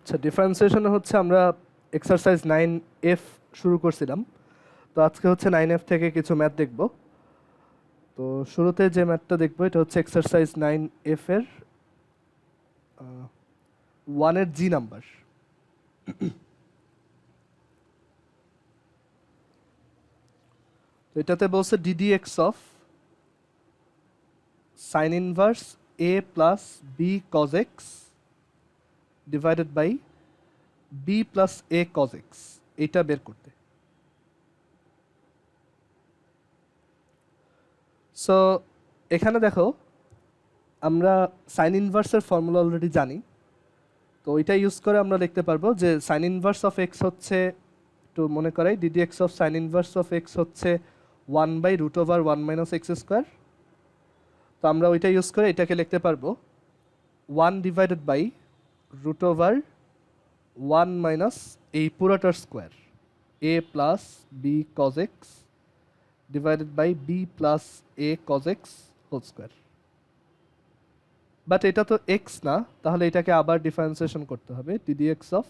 আচ্ছা, ডিফারেন্সিয়েশনে হচ্ছে আমরা এক্সারসাইজ 9F শুরু করছিলাম। তো আজকে হচ্ছে 9F থেকে কিছু ম্যাথ দেখব। তো শুরুতে যে ম্যাথটা দেখব এটা হচ্ছে এক্সারসাইজ 9F এর 1 এর জি নাম্বার। তো এটাতে বলছে d d x of sine inverse a plus b cos x divided by b plus a cos x, এইটা বের করতে। সো এখানে দেখো আমরা সাইন ইনভার্সের ফর্মুলা অলরেডি জানি, তো ওইটা ইউজ করে আমরা লিখতে পারবো যে সাইন ইনভার্স অফ এক্স হচ্ছে, একটু মনে করাই, ddx of sine inverse of x হচ্ছে 1/√1 - x²। তো আমরা ওইটা ইউজ করে এটাকে লিখতে পারবো 1 ডিভাইডেড বাই √1 - এই পুরোটার square a plus b cos x divided by b plus a cos x whole square. But এটা তো এক্স না, তাহলে এটাকে আবার ডিফারেন্সিয়েশন করতে হবে। D d x of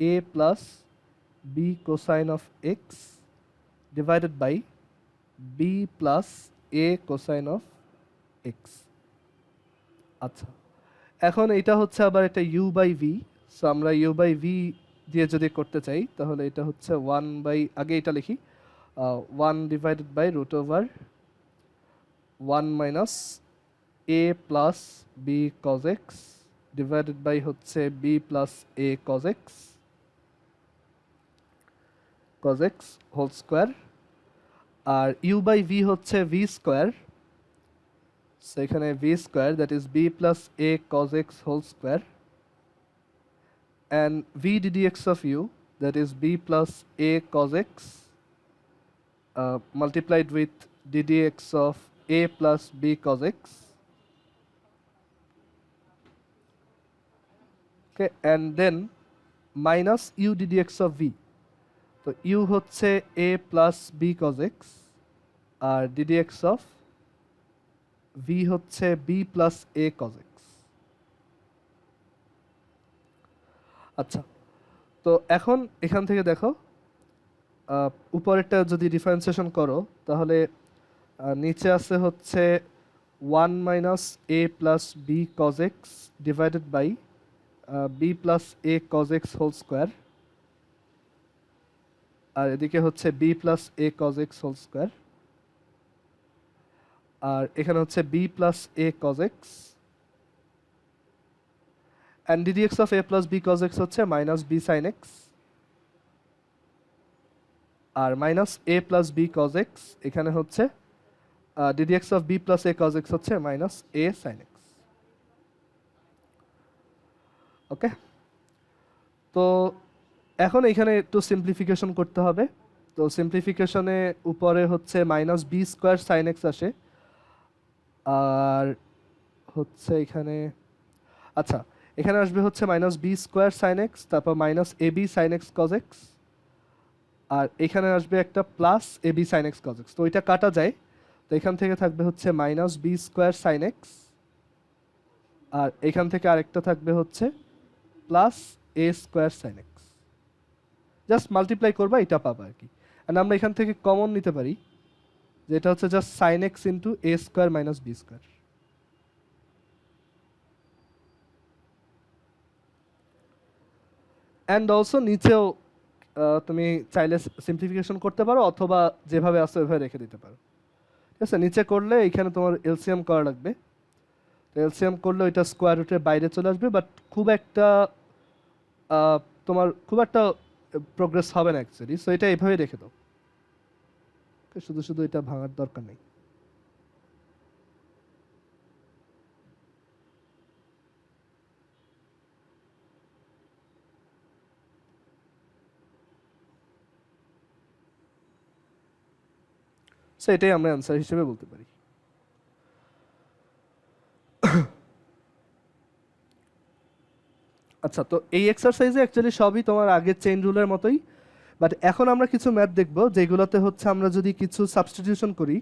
a plus b cosine of x divided by b plus a cosine of x. আচ্ছা, এখন এটা হচ্ছে আবার এটা ইউ বাই ভি। সো আমরা ইউ বাই ভি দিয়ে যদি করতে চাই তাহলে এটা হচ্ছে 1 বাই, আগে এটা লিখি, 1 divided by √1 - a plus b cos x divided by হচ্ছে b plus a cos x whole square. আর ইউ বাই ভি হচ্ছে ভি স্কোয়ার, সো এখানে v square that is b plus a cos x whole square and v d d x of u that is b plus a cos x multiplied with ddx of a plus b cos x, okay, and then minus u ddx of v. তো u হচ্ছে a plus b cos x আর ddx of v হচ্ছে b plus a cos x। আচ্ছা, তো এখন এখান থেকে দেখো উপরেরটা যদি ডিফারেন্সিয়েশন করো তাহলে নিচে আছে হচ্ছে 1 - a plus b cos x divided by b plus a cos x whole square, আর এদিকে হচ্ছে b plus a cos x whole square, আর এখানে হচ্ছে b plus a cos x and d d x of a plus b cos x হচ্ছে minus b sine x, আর minus a plus b cos x এখানে হচ্ছে d d x of b plus a cos x হচ্ছে minus a sine x. ওকে, তো এখন এখানে একটু simplification করতে হবে। তো সিম্পলিফিকেশনে উপরে হচ্ছে minus b square sine x আসে, আর হচ্ছে এখানে, আচ্ছা, এখানে আসবে হচ্ছে minus b square sine x, তারপর minus a b sine x cos x, আর এখানে আসবে একটা plus a b sine x cos x. তো ওইটা কাটা যায়, তো এখান থেকে থাকবে হচ্ছে minus b square sine x, আর এখান থেকে আরেকটা থাকবে হচ্ছে plus a square sine x. Just multiply করবা, এটা পাবা আর কি। অ্যান্ড আমরা এখান থেকে কমন নিতে পারি, যেটা হচ্ছে just sine x into a square minus b square. And also নিচেও তুমি চাইলে সিম্পলিফিকেশন করতে পারো, অথবা যেভাবে আসো ওইভাবে রেখে দিতে পারো। ঠিক আছে, নিচে করলে এখানে তোমার এলসিএম করা লাগবে। তো এলসিএম করলে ওইটা স্কোয়ার রুটের বাইরে চলে আসবে, বাট তোমার খুব একটা প্রোগ্রেস হবে না অ্যাকচুয়ালি। সো এটা এইভাবেই রেখে দাও, শুধু শুধু এটা ভাঙার দরকার নেই। সো এটাই আমরা অ্যান্সার হিসেবে বলতে পারি। আচ্ছা, তো এই এক্সারসাইজে অ্যাকচুয়ালি সবই তোমার আগের চেইন রুলের মতোই, বাট এখন আমরা কিছু ম্যাথ দেখব যেগুলোতে হচ্ছে আমরা যদি কিছু সাবস্টিটিউশন করি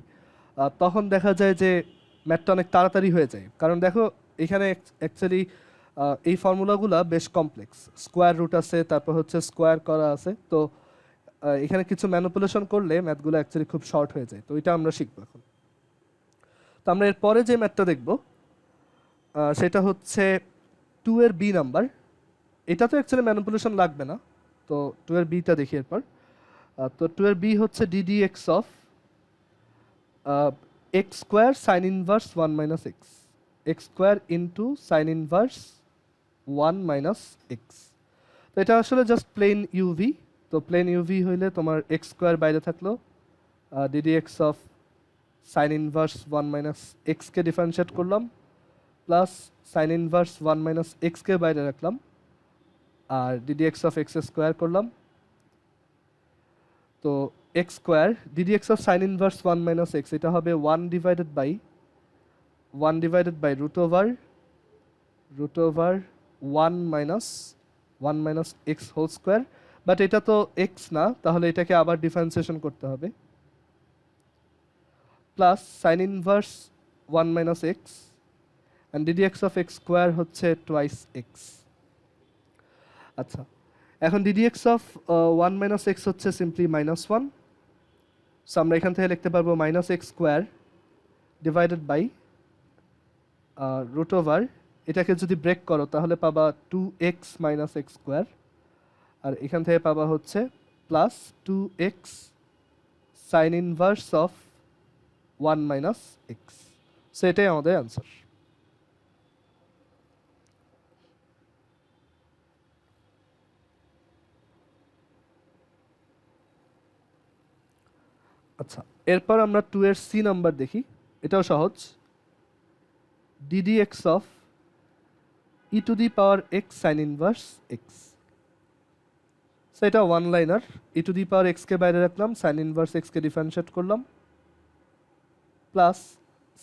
তখন দেখা যায় যে ম্যাথটা অনেক তাড়াতাড়ি হয়ে যায়। কারণ দেখো এখানে অ্যাকচুয়ালি এই ফর্মুলাগুলো বেশ কমপ্লেক্স, স্কোয়ার রুট আছে, তারপর হচ্ছে স্কোয়ার করা আছে। তো এখানে কিছু ম্যানিপুলেশন করলে ম্যাথগুলো অ্যাকচুয়ালি খুব শর্ট হয়ে যায়। তো এটা আমরা শিখবো এখন। তো আমরা এরপরে যে ম্যাথটা দেখব সেটা হচ্ছে 2 এর বি নাম্বার। এটা তো অ্যাকচুয়ালি ম্যানিপুলেশন লাগবে না, তো 2 এর বিটা দেখি এরপর। তো 2 এর বি হচ্ছে DD x of x square sine inverse 1 minus x, x square into sine inverse 1 minus x. তো এটা আসলে জাস্ট প্লেন ইউভি। তো প্লেন ইউভি হইলে তোমার এক্স স্কোয়ার বাইরে থাকলো, d d x of sine inverse 1 minus এক্সকে ডিফারেন্সিয়েট করলাম, প্লাস সাইন ইনভার্স 1 মাইনাস এক্সকে বাইরে রাখলাম, আর DD x of x square করলাম। তো x square d d x of sine inverse 1 minus x, এটা হবে 1 divided by root over 1 minus x whole square. But এটা তো এক্স না, তাহলে এটাকে আবার ডিফারেন্সিয়েশন করতে হবে, plus sine inverse 1 minus x and DD x of x square হচ্ছে টোয়াইস এক্স। আচ্ছা, এখন d d x of 1 minus x হচ্ছে সিম্পলি -1। সো আমরা এখান থেকে লিখতে পারবো minus x square divided by root over, এটাকে যদি ব্রেক করো তাহলে পাবা 2x মাইনাস এক্স স্কোয়ার, আর এখান থেকে পাবা হচ্ছে plus 2x sign inverse of 1 minus x. So এটাই আমাদের অ্যান্সার। আচ্ছা, এরপর আমরা 2 এর সি নাম্বার দেখি, এটাও সহজ। D d x of e to the power x sine inverse x. So এটা one liner, e to the power এক্সকে বাইরে রাখলাম, সাইন ইনভার্স এক্সকে ডিফারেন্সিয়েট করলাম, প্লাস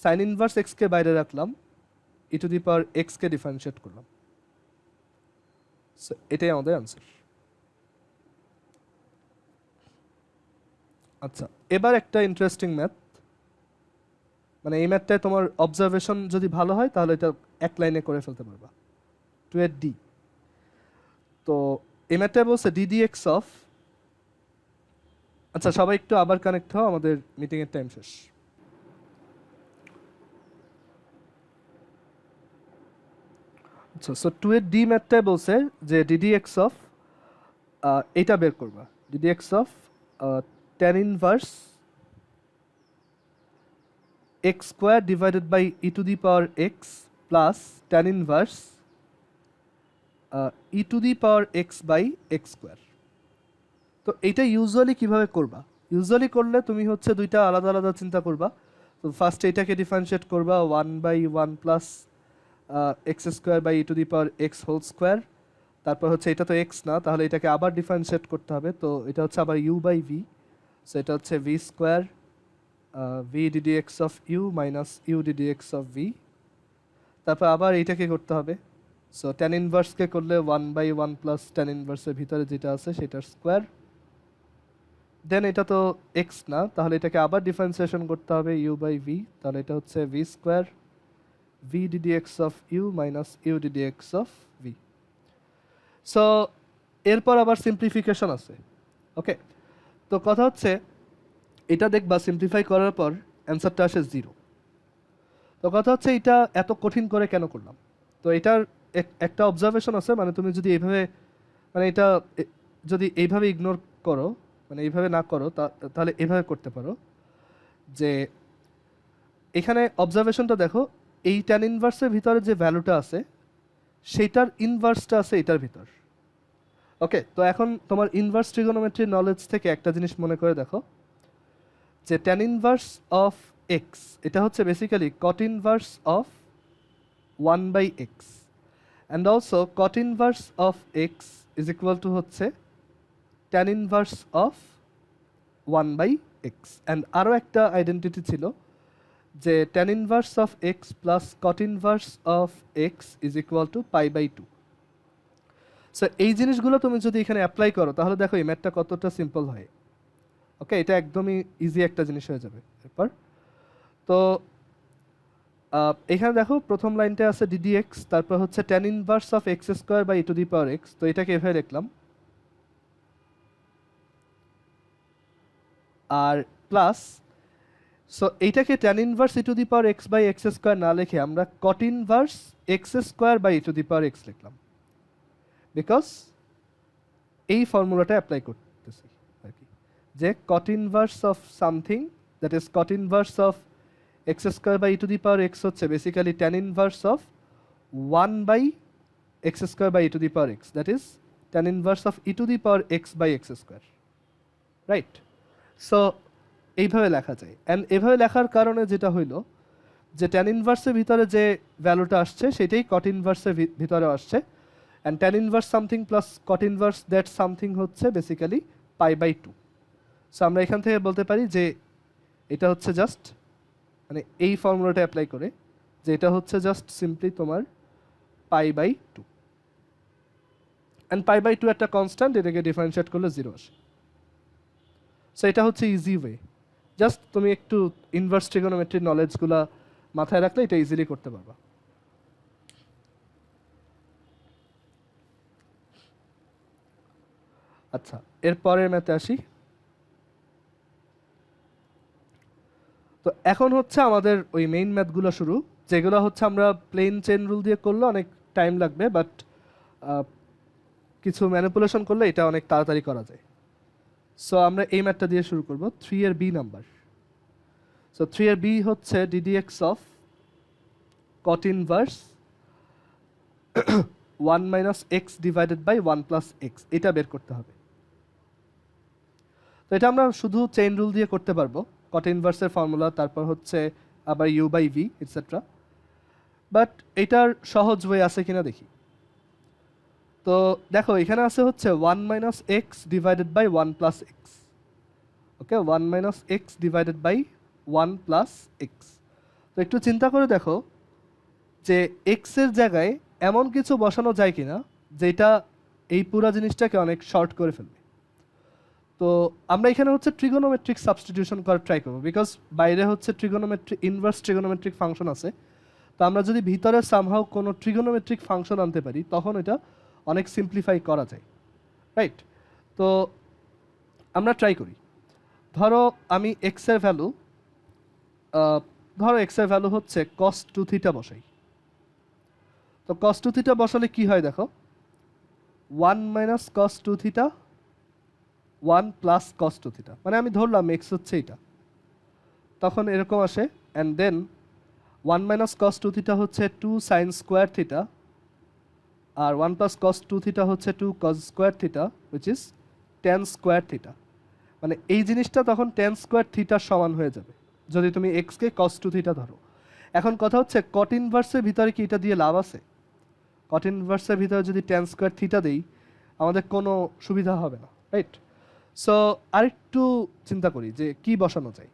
সাইন ইনভার্স এক্সকে বাইরে রাখলাম, ই টু দি পাওয়ার এক্সকে ডিফারেন্সিয়েট করলাম। সো এটাই আমাদের অ্যান্সার। আচ্ছা, এবার একটা ইন্টারেস্টিং ম্যাথ, মানে এই ম্যাথটায় তোমার অবজারভেশন যদি ভালো হয় তাহলে এটা এক লাইনে করে ফেলতে পারবা। 2 এর ডি। তো এই ম্যাথটায় বলছে ডিডি এক্স অফ, আচ্ছা সবাই একটু আবার কানেক্ট হও, আমাদের মিটিংয়ের টাইম শেষ। আচ্ছা, সো 2 এর ডি ম্যাথটায় বলছে যে ডিডি এক্স অফ এইটা বের করবা, d d x of tan inverse x square divided by e to the power x plus tan inverse e to the power x by x square. তো এইটা ইউজুয়ালি কিভাবে করবা? ইউজুয়ালি করলে তুমি হচ্ছে দুইটা আলাদা আলাদা চিন্তা করবা। তো ফার্স্ট এটাকে ডিফারেন্সিয়েট করবা 1/1 plus x square by e to the power x whole square. তারপর হচ্ছে এটা তো এক্স না, তাহলে এটাকে আবার ডিফারেন্সিয়েট করতে হবে, তো এটা হচ্ছে আবার ইউ বাই ভি। সো এটা হচ্ছে v square v d d x of u minus u d d x of v. তারপর আবার এইটাকে করতে হবে, সো tan ইনভার্সকে করলে 1/1 প্লাস tan ইনভার্সের ভিতরে যেটা আছে সেটার স্কোয়ার। দেন এটা তো এক্স না, তাহলে এটাকে আবার ডিফারেন্সিয়েশন করতে হবে ইউ বাই ভি, তাহলে এটা হচ্ছে v square v d d x of u minus u d d x of v. So এরপর আবার সিম্পলিফিকেশন আছে। ওকে, তো কথা হচ্ছে এটা দেখবা সিম্পলিফাই করার পর অ্যান্সারটা আসে 0। তো কথা হচ্ছে এটা এত কঠিন করে কেন করলাম? তো এটার একটা অবজারভেশন আছে, মানে তুমি যদি এইভাবে, মানে এটা যদি এইভাবে ইগনোর করো, মানে এইভাবে না করো, তাহলে এইভাবে করতে পারো যে এখানে অবজারভেশনটা দেখো, এই tan ইনভার্সের ভিতরে যে ভ্যালুটা আছে সেইটার ইনভার্সটা আছে এটার ভিতর। ওকে, তো এখন তোমার ইনভার্স ট্রিগোনোমেট্রি নলেজ থেকে একটা জিনিস মনে করে দেখো যে tan ইনভার্স অফ এক্স এটা হচ্ছে basically cot inverse of 1/x and also cot inverse of x is equal to হচ্ছে tan inverse of 1/x। And আরও একটা আইডেন্টিটি ছিল যে tan inverse of x plus cot inverse of x is equal to π/2। So এই জিনিসগুলো তুমি যদি এখানে অ্যাপ্লাই করো তাহলে দেখো এই ম্যাথটা কতটা সিম্পল হয়। ওকে, এটা একদমই ইজি একটা জিনিস হয়ে যাবে। এরপর তো এখানে দেখো প্রথম লাইনটা আছে ডিডি এক্স, তারপর হচ্ছে tan inverse of x square by e to the power x. তো এটাকে এভাবে লিখলাম, আর প্লাস, সো এইটাকে tan inverse e to the power x by x square না লিখে আমরা cot inverse x square by e to the power x লিখলাম, বিকজ এই ফর্মুলাটা অ্যাপ্লাই করতেছি আর কি, যে cot inverse of something, that is cot inverse of x square by e to the power x হচ্ছে basically tan inverse of 1 by x square by e to the power x, that is tan inverse of e to the power x by x square, right? So এইভাবে লেখা যায়। And এভাবে লেখার কারণে যেটা হইলো যে ট্যান ইনভার্সের ভিতরে যে ভ্যালুটা আসছে সেটাই কট ইনভার্সের ভিতরে আসছে, and tan inverse something plus cot inverse that something হচ্ছে বেসিক্যালি পাই বাই 2। সো আমরা এখান থেকে বলতে পারি যে এটা হচ্ছে জাস্ট, মানে এই ফর্মুলাটা অ্যাপ্লাই করে যে এটা হচ্ছে জাস্ট সিম্পলি তোমার pi by 2, and pi by 2 একটা কনস্ট্যান্ট, এটাকে ডিফারেন্সিয়েট করলে 0 আসে। সো এটা হচ্ছে ইজি ওয়ে, জাস্ট তুমি একটু ইনভার্স ট্রিগোনোমেট্রির নলেজগুলো মাথায় রাখলে এটা ইজিলি করতে পারবা। আচ্ছা, এরপরের ম্যাথে আসি। তো এখন হচ্ছে আমাদের ওই মেইন ম্যাথগুলো শুরু, যেগুলো হচ্ছে আমরা প্লেন চেন রুল দিয়ে করলে অনেক টাইম লাগবে, বাট কিছু ম্যানিপুলেশন করলে এটা অনেক তাড়াতাড়ি করা যায়। সো আমরা এই ম্যাথটা দিয়ে শুরু করব, 3 এর বি নাম্বার। সো 3 এর বি হচ্ছে DD x of cot inverse 1 minus x divided by 1 plus x, এটা বের করতে হবে। তো এটা আমরা শুধু চেইন রুল দিয়ে করতে পারবো, কট ইনভার্সের ফর্মুলা, তারপর হচ্ছে আবার u by v etcetera, but এটার সহজ ওয়ে আছে কিনা দেখি। তো দেখো এখানে আছে হচ্ছে 1 minus x divided by 1 plus x, okay, 1 minus x divided by 1 plus x. তো একটু চিন্তা করে দেখো যে এক্সের জায়গায় এমন কিছু বসানো যায় কিনা যেটা এই পুরো জিনিসটাকে অনেক শর্ট করে ফেলবে। তো আমরা এখানে হচ্ছে ট্রিগোনোমেট্রিক সাবস্টিটিউশন করার ট্রাই করবো, বিকজ বাইরে হচ্ছে ট্রিগোনোমেট্রিক ইনভার্স ট্রিগোনোমেট্রিক ফাংশন আছে। তো আমরা যদি ভিতরে সামহাও কোনো ট্রিগোনোমেট্রিক ফাংশন আনতে পারি তখন এটা অনেক সিম্পলিফাই করা যায়, রাইট? তো আমরা ট্রাই করি। ধরো আমি এক্সের ভ্যালু, ধরো এক্সের ভ্যালু হচ্ছে কস 2 থিটা বসাই। তো কস 2 থিটা বসালে কি হয় দেখো, 1 minus cos 2 theta 1 plus cos 2 theta, মানে আমি ধরলাম এক্স হচ্ছে এটা, তখন এরকম আসে। And then 1 minus cos 2 theta হচ্ছে 2 সাইন স্কোয়ার থিটা, আর 1 প্লাস কস 2 থিটা হচ্ছে 2 cos square theta, which is tan square theta. মানে এই জিনিসটা তখন tan স্কোয়ার থিটার সমান হয়ে যাবে যদি তুমি এক্সকে কস 2 থিটা ধরো। এখন কথা হচ্ছে কট ইনভার্সের ভিতরে কি এটা দিয়ে লাভ আছে? কট ইনভার্সের ভিতরে যদি tan স্কোয়ার থিটা দেই আমাদের কোনো সুবিধা হবে না, রাইট? সো আরেকটু চিন্তা করি যে কি বসানো যায়।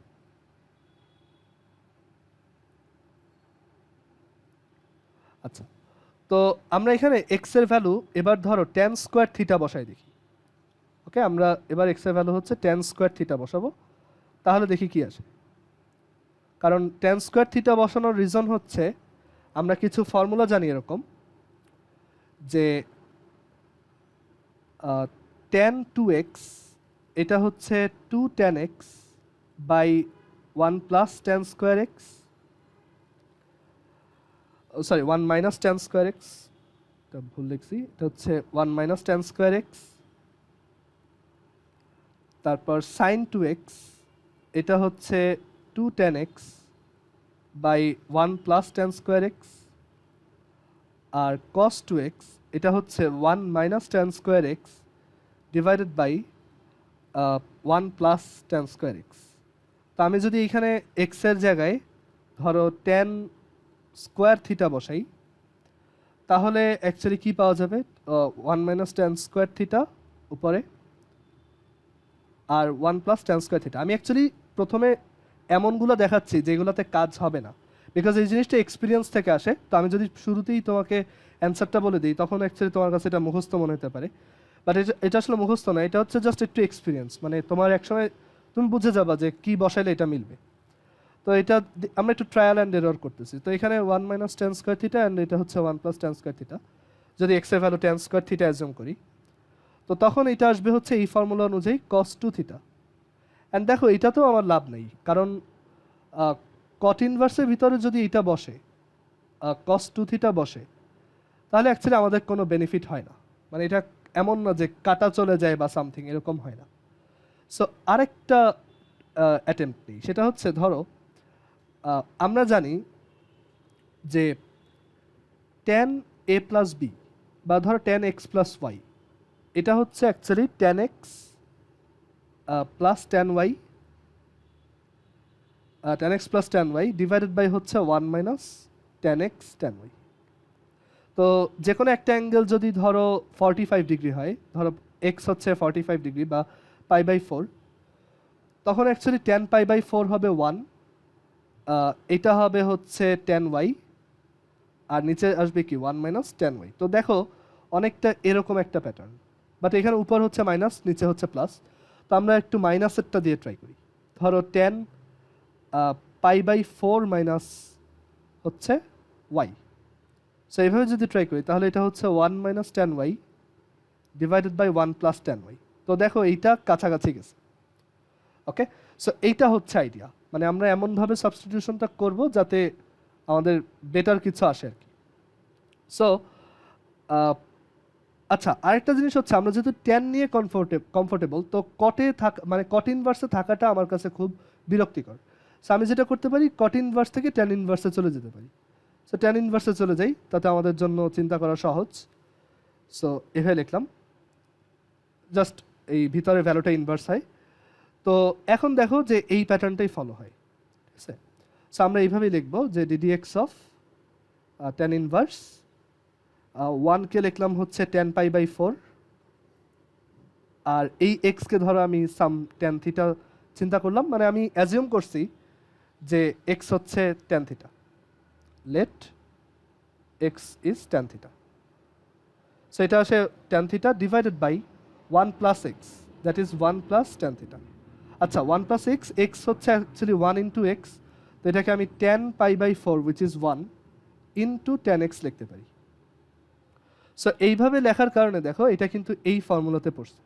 আচ্ছা, তো আমরা এখানে এক্স এর ভ্যালু এবার ধরো tan স্কোয়ার থিটা বসাই দেখি। ওকে, আমরা এবার এক্স এর ভ্যালু হচ্ছে tan স্কোয়ার থিটা বসাবো, তাহলে দেখি কি আসে। কারণ tan স্কোয়ার থিটা বসানোর রিজন হচ্ছে আমরা কিছু ফর্মুলা জানি এরকম যে tan 2x এটা হচ্ছে 2 tan x by 1 plus tan square x, sorry 1 minus tan square x, এটা ভুল লিখছি, এটা হচ্ছে 1 মাইনাস tan স্কোয়ার এক্স। তারপর সাইন 2x এটা হচ্ছে 2 tan x by 1 plus tan square x, আর cos 2x এটা হচ্ছে 1 minus tan square x divided by 1 plus tan square x. তো আমি যদি এখানে এক্স এর জায়গায় ধরো tan স্কোয়ার থিটা বসাই তাহলে অ্যাকচুয়ালি কি পাওয়া যাবে, 1 মাইনাস tan স্কোয়ার থিটা উপরে আর 1 প্লাস tan স্কোয়ার থিটা। আমি অ্যাকচুয়ালি প্রথমে এমনগুলো দেখাচ্ছি যেগুলোতে কাজ হবে না, বিকজ এই জিনিসটা এক্সপিরিয়েন্স থেকে আসে। তো আমি যদি শুরুতেই তোমাকে অ্যান্সারটা বলে দিই তখন অ্যাকচুয়ালি তোমার কাছে এটা মুখস্থ মনে হতে পারে, বাট এটা আসলে মুখস্থ না, এটা হচ্ছে জাস্ট একটু এক্সপিরিয়েন্স, মানে তোমার একসময় তুমি বুঝে যাবা যে কি বসাইলে এটা মিলবে। তো এটা আমরা একটু ট্রায়াল অ্যান্ড এরর করতেছি। তো এখানে 1 minus tan square theta and এটা হচ্ছে 1 প্লাস টেন স্কোয়ার থিটা, যদি এক্স এর value tan square theta assume করি, তো তখন এটা আসবে হচ্ছে এই ফর্মুলা অনুযায়ী কস টু থিটা। অ্যান্ড দেখো এটাতেও আমার লাভ নেই, কারণ কট ইনভার্সের ভিতরে যদি এটা বসে, কস টু থিটা বসে, তাহলে অ্যাকচুয়ালি আমাদের কোনো বেনিফিট হয় না। মানে এটা এমন না যে কাটা চলে যায় বা সামথিং, এরকম হয় না। সো আরেকটা অ্যাটেম্প্ট নেই, সেটা হচ্ছে ধরো আমরা জানি যে টেন এ প্লাস বি বা ধরো টেন এক্স প্লাস ওয়াই, এটা হচ্ছে actually tan x plus tan y, tan x plus tan y divided by হচ্ছে one minus tan x tan y. তো যে কোনো একটা অ্যাঙ্গেল যদি ধরো 45 ডিগ্রি হয়, ধরো এক্স হচ্ছে 45 ডিগ্রি বা পাই বাই ফোর, তখন actually tan pi by four হবে ওয়ান, এটা হবে হচ্ছে টেন ওয়াই, আর নিচে আসবে কি ওয়ান মাইনাস টেন ওয়াই। তো দেখো অনেকটা এরকম একটা প্যাটার্ন, বাট এখানে উপর হচ্ছে মাইনাস, নিচে হচ্ছে প্লাস। তো আমরা একটু মাইনাসেরটা দিয়ে ট্রাই করি। ধরো tan pi by four minus হচ্ছে ওয়াই। সো এইভাবে যদি ট্রাই করি তাহলে এটা হচ্ছে one minus tan y divided by one plus tan y. তো দেখো এইটা কাছাকাছি গেছে। ওকে, সো এইটা হচ্ছে আইডিয়া, মানে আমরা এমনভাবে সাবস্টিটিউশনটা করব যাতে আমাদের বেটার কিছু আসে আর কি। সো আচ্ছা, আরেকটা জিনিস হচ্ছে আমরা যেহেতু টেন নিয়ে কমফোর্টেবল, তো কটে থাকা মানে কট ইনভার্সে থাকাটা আমার কাছে খুব বিরক্তিকর। সো আমি যেটা করতে পারি, কট ইনভার্স থেকে টেন ইনভার্সে চলে যেতে পারি। সো টেন ইনভার্সে চলে যাই, তাতে আমাদের জন্য চিন্তা করা সহজ। সো এভাবে লিখলাম, জাস্ট এই ভিতরে ভ্যালুটা ইনভার্স হয়। তো এখন দেখো যে এই প্যাটার্নটাই ফলো হয়, ঠিক আছে। সো আমরা এইভাবেই লিখবো যে DD x of tan inverse, ওয়ানকে লিখলাম হচ্ছে টেন পাই বাই ফোর, আর এই এক্সকে ধরো আমি সাম টেন থিটা চিন্তা করলাম, মানে আমি অ্যাজিউম করছি যে এক্স হচ্ছে tan theta, let x is tan theta. So এটা আসে tan theta divided by one plus x, that is one plus tan theta. আচ্ছা, ওয়ান প্লাস এক্স, এক্স হচ্ছে অ্যাকচুয়ালি ওয়ান ইন্টু এক্স, তো এটাকে আমি tan pi by four which is one into tan x লিখতে পারি। So এইভাবে লেখার কারণে দেখো এটা কিন্তু এই ফর্মুলাতে পড়ছে,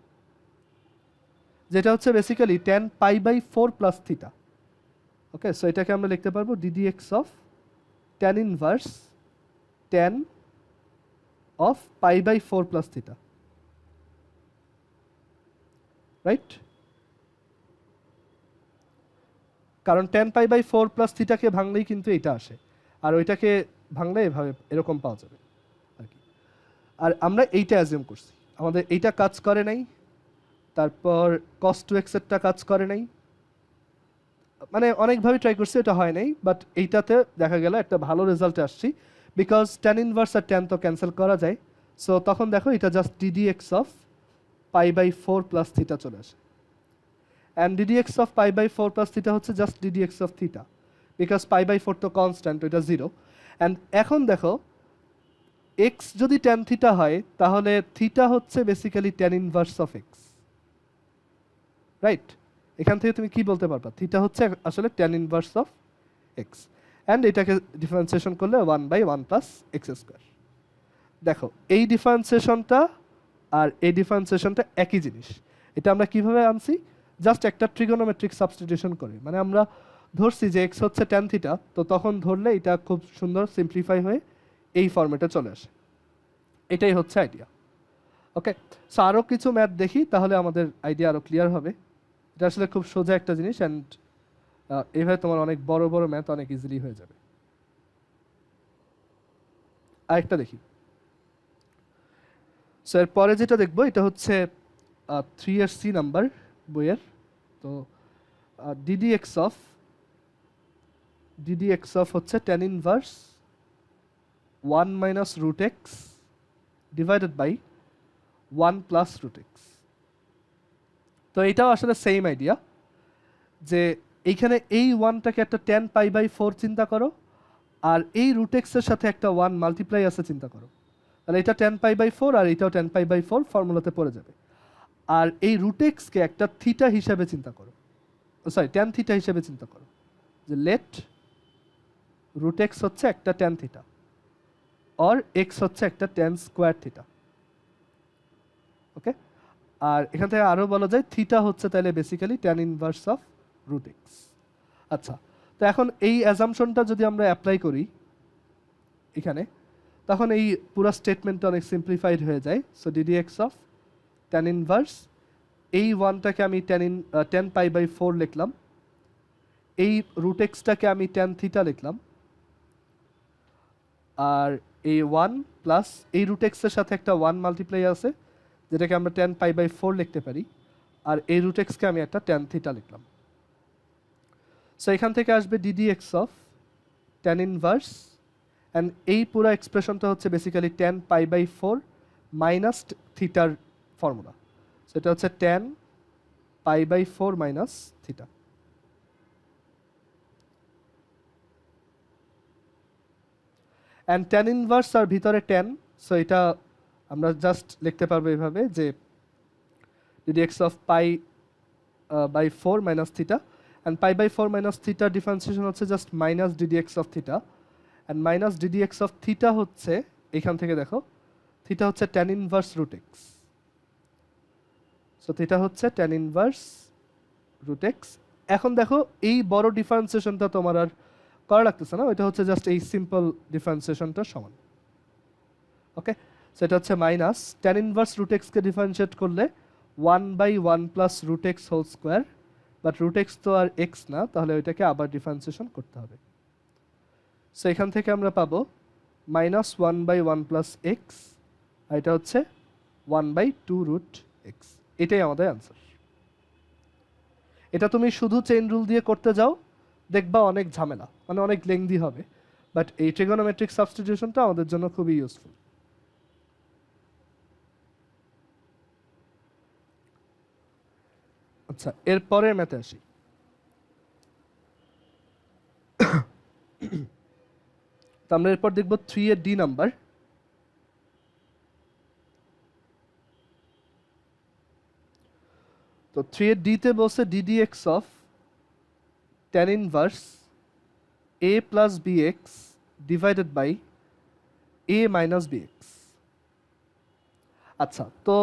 যেটা হচ্ছে basically tan pi by four plus theta. Okay, so এটাকে আমরা লিখতে পারবো d d x of tan inverse tan of pi by four plus theta, right? কারণ tan pi by four plus থিটাকে ভাঙলেই কিন্তু এটা আসে, আর ওইটাকে ভাঙলে এভাবে এরকম পাওয়া যাবে আর কি। আর আমরা এইটা অ্যাজিউম করছি, আমাদের এইটা কাজ করে নাই, তারপর কস টু এক্সেরটা কাজ করে নাই, মানে অনেকভাবে ট্রাই করছি, এটা হয় নাই, বাট এইটাতে দেখা গেল একটা ভালো রেজাল্টে আসছি, বিকজ টেন ইনভার্স আর টেন তো ক্যান্সেল করা যায়। সো তখন দেখো এটা just DD x of pi by four plus theta চলে আসে, and DD x of pi by four plus theta হচ্ছে just DD x of theta, because pi by four তো কনস্ট্যান্ট, ওইটা জিরো। অ্যান্ড এখন দেখো এক্স যদি tan theta হয়, তাহলে থিটা হচ্ছে basically tan inverse of x, right? এখান থেকে তুমি কি বলতে পারবা? থিটা হচ্ছে আসলে tan inverse of x, and এটাকে ডিফারেন্সিয়েশন করলে one by one plus x square. দেখো এই ডিফারেন্সিয়েশনটা আর এই ডিফারেন্সিয়েশনটা একই জিনিস। এটা আমরা কিভাবে আনছি? জাস্ট একটা ট্রিগোনোমেট্রিক সাবস্টিটিউশন করে, মানে আমরা ধরছি যে এক্স হচ্ছে টেন থিটা, তো তখন ধরলে এটা খুব সুন্দর সিম্পলিফাই হয়ে এই ফর্মেটে চলে আসে। এটাই হচ্ছে আইডিয়া। ওকে, সো আরও কিছু ম্যাথ দেখি, তাহলে আমাদের আইডিয়া আরও ক্লিয়ার হবে। এটা আসলে খুব সোজা একটা জিনিস, অ্যান্ড এইভাবে তোমার অনেক বড় বড় ম্যাথ অনেক ইজিলি হয়ে যাবে। আরেকটা দেখি। সো এরপরে যেটা দেখবো এটা হচ্ছে 3 সি নাম্বার বইয়ের। তো ডিডি এক্স অফ হচ্ছে tan inverse one minus root x divided by one plus root x. তো এটাও আসলে সেম আইডিয়া, যে এইখানে এই ওয়ানটাকে একটা টেন পাই বাই ফোর চিন্তা করো, আর এই রুট এক্সের সাথে একটা ওয়ান মাল্টিপ্লাই আছে চিন্তা করো, তাহলে এটা টেন পাই বাই ফোর আর এটাও টেন পাই বাই ফোর ফর্মুলাতে পড়ে যাবে। আর এই রুট এক্সকে একটা থিটা হিসাবে চিন্তা করো, সরি টেন থিটা হিসাবে চিন্তা করো, যে লেট রুট এক্স হচ্ছে একটা ট্যান থিটা অর এক্স হচ্ছে একটা ট্যান স্কোয়ার থিটা। ওকে, আর এখান থেকে আরও বলা যায় থিটা হচ্ছে তাহলে basically tan inverse of root x. আচ্ছা, তো এখন এই অ্যাজাম্পশনটা যদি আমরা অ্যাপ্লাই করি এখানে, তখন এই পুরো স্টেটমেন্টটা অনেক সিম্পলিফাইড হয়ে যায়। So dd x of tan inverse, এই ওয়ানটাকে আমি টেন পাই বাই 4 লিখলাম, এই রুট এক্সটাকে আমি ট্যান থিটা লিখলাম, আর এই 1 প্লাস এই রুট এক্সের সাথে একটা 1 মাল্টিপ্লাই আছে যেটাকে আমরা টেন পাই বাই 4 লিখতে পারি, আর এই রুট এক্সকে আমি একটা ট্যান থিটা লিখলাম। সো এখান থেকে আসবে d d x of tan inverse, and এই পুরো এক্সপ্রেশনটা হচ্ছে basically tan pi by 4 minus থিটার ফর্মুলা। সেটা হচ্ছে tan pi by 4 minus theta. And tan inverse আর ভিতরে টেন, সো এটা আমরা জাস্ট লিখতে পারবো এইভাবে যে DD x of pi by 4 minus theta, and pi by 4 minus থিটার ডিফারেন্সিয়েশন হচ্ছে just minus DD x of theta, and minus DD x of theta হচ্ছে এখান থেকে দেখো থিটা হচ্ছে tan inverse root x. So theta হচ্ছে tan inverse root x. এখন দেখো এই বড় ডিফারেন্সিয়েশনটা তোমার আর করা লাগতেছে না, ওইটা হচ্ছে জাস্ট এই সিম্পল ডিফারেন্সিয়েশনটা সমান। ওকে, সেটা হচ্ছে মাইনাস ট্যান ইনভার্স রুট এক্সকে ডিফারেন্সিয়েট করলে 1/1 plus root x whole square, but root x তো আর এক্স না, তাহলে ওইটাকে আবার ডিফারেন্সিয়েশন করতে হবে। সো এখান থেকে আমরা পাবো মাইনাস 1/1 প্লাস এক্স, আর এটা হচ্ছে 1/2 রুট এক্স। এটাই আমাদের অ্যান্সার। এটা তুমি শুধু চেইন রুল দিয়ে করতে যাও, দেখবা অনেক ঝামেলা, মানে অনেক লেংদি হবে, বাট এই ট্রিগোনোমেট্রিক সাবস্টিটিউশনটা আমাদের জন্য খুবই ইউজফুল। আচ্ছা, এর পরের ম্যাথে আসি। তো আমরা এরপর দেখব 3 এর ডি নাম্বার। তো 3 এর ডিতে বলছে d d x of tan inverse a plus b x divided by a minus b x. আচ্ছা, তো